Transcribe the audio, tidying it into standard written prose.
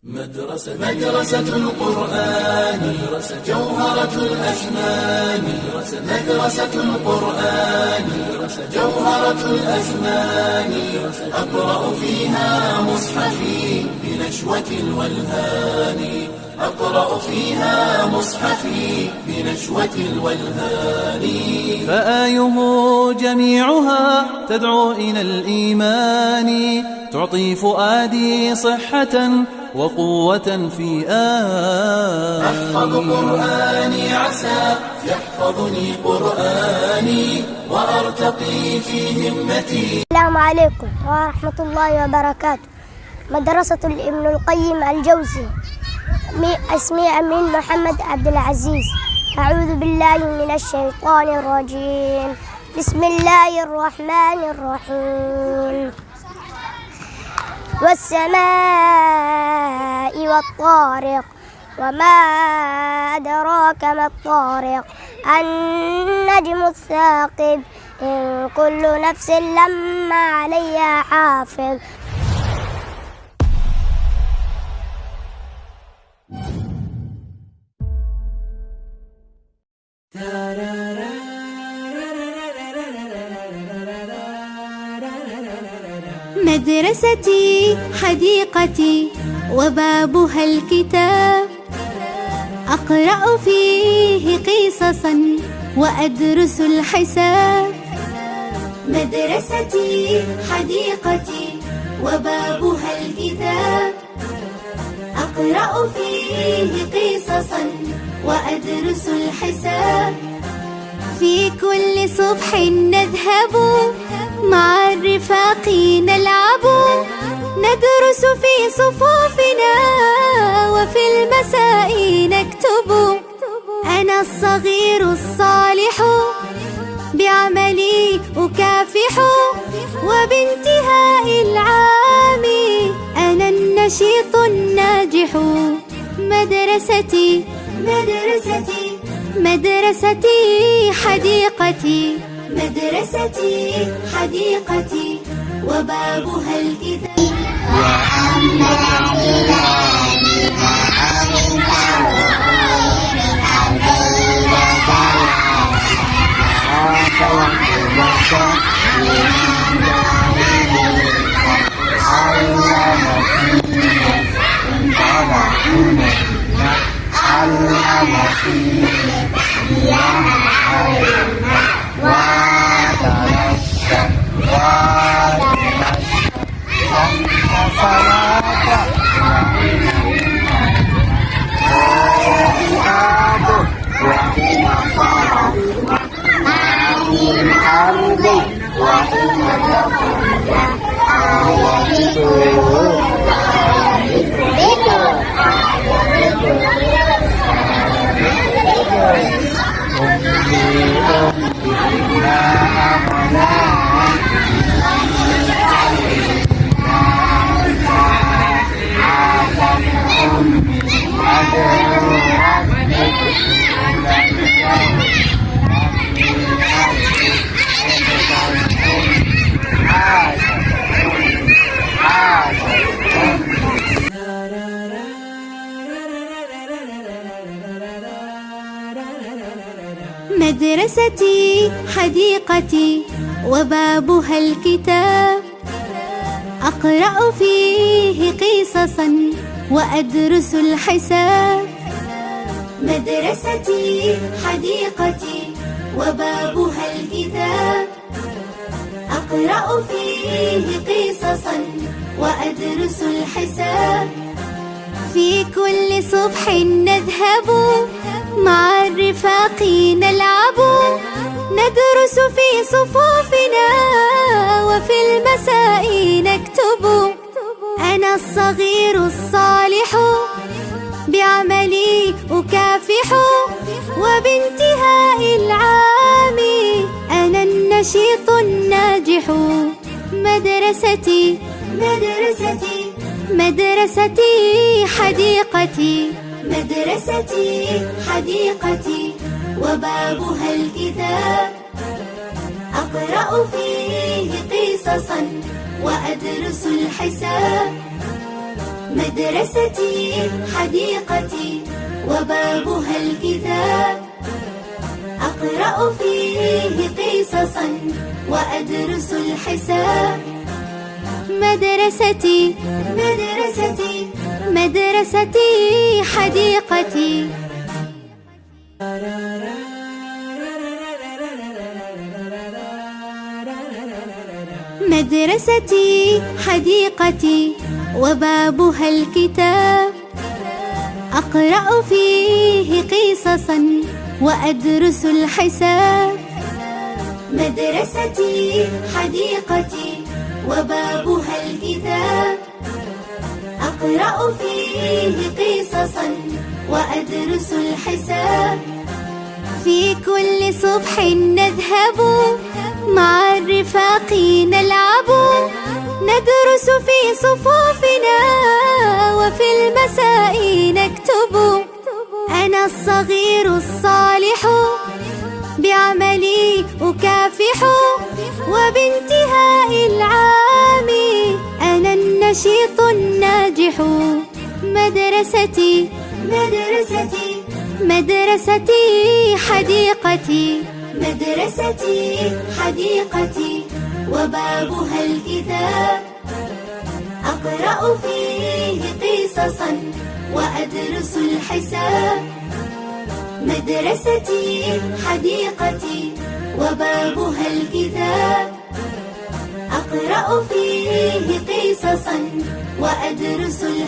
مدرسة القرآن جوهرة الأزمان. مدرسة القرآن جوهرة الأزمان. أقرأ فيها مصحفي بنشوة الولهان. أقرأ فيها مصحفي بنشوة الولهان. فآيه جميعها تدعو إلى الإيمان، تعطي فؤادي صحة وقوة في أحفظ قرآني عسى يحفظني قرآني وأرتقي في همتي. السلام عليكم ورحمة الله وبركاته. مدرسة ابن القيم الجوزي. اسمي أمين محمد عبد العزيز. أعوذ بالله من الشيطان الرجيم. بسم الله الرحمن الرحيم. والسماء والطارق وما أدراك ما الطارق. النجم الثاقب. إن كل نفس لما عليها حافظ. مدرستي حديقتي وبابها الكتاب. أقرأ فيه قصصا وأدرس الحساب. مدرستي حديقتي وبابها الكتاب. أقرأ فيه قصصا وأدرس الحساب. في كل صبح نذهب مع الرفاق نلعب. ندرس في صفوفنا وفي المساء نكتب. أنا الصغير الصالح بعملي أكافح. وبانتهاء العام أنا النشيط الناجح. مدرستي مدرستي مدرستي حديقتي. مدرستي حديقتي وبابها الكتاب. وأما الإله فأنت مدرستي حديقتي وبابها الكتاب. أقرأ فيه قصصا وأدرس الحساب. مدرستي حديقتي وبابها الكتاب. أقرأ فيه قصصا وأدرس الحساب. في كل صبح نذهب مع الرفاق نلعب. ندرس في صفوفنا وفي المساء نكتب. أنا الصغير الصالح بعملي أكافح. وبانتهاء العام أنا النشيط الناجح. مدرستي مدرستي مدرستي حديقتي. مدرستي حديقتي وبابها الكتاب. أقرأ فيه قصصا وأدرس الحساب. مدرستي حديقتي وبابها الكتاب، أقرأ فيه قصصا وأدرس الحساب. مدرستي مدرستي مدرستي حديقتي. مدرستي حديقتي وبابها الكتاب، أقرأ فيه قصصا وأدرس الحساب. مدرستي حديقتي وبابها الكتاب، أقرأ فيه قصصا وأدرس الحساب. في كل صبح نذهب مع الرفاق نلعب، ندرس في صفوفنا وفي المساء نكتب. أنا الصغير الصالح بعملي أكافح، وبانتهاء العام أنا النشيط الناجح. مدرستي مدرستي مدرستي حديقتي. مدرستي حديقتي وبابها الكتاب، أقرأ فيه قصصا وأدرس الحساب. مدرستي حديقتي وبابها الكتاب، أقرأ فيه قصصا وأدرس الحساب.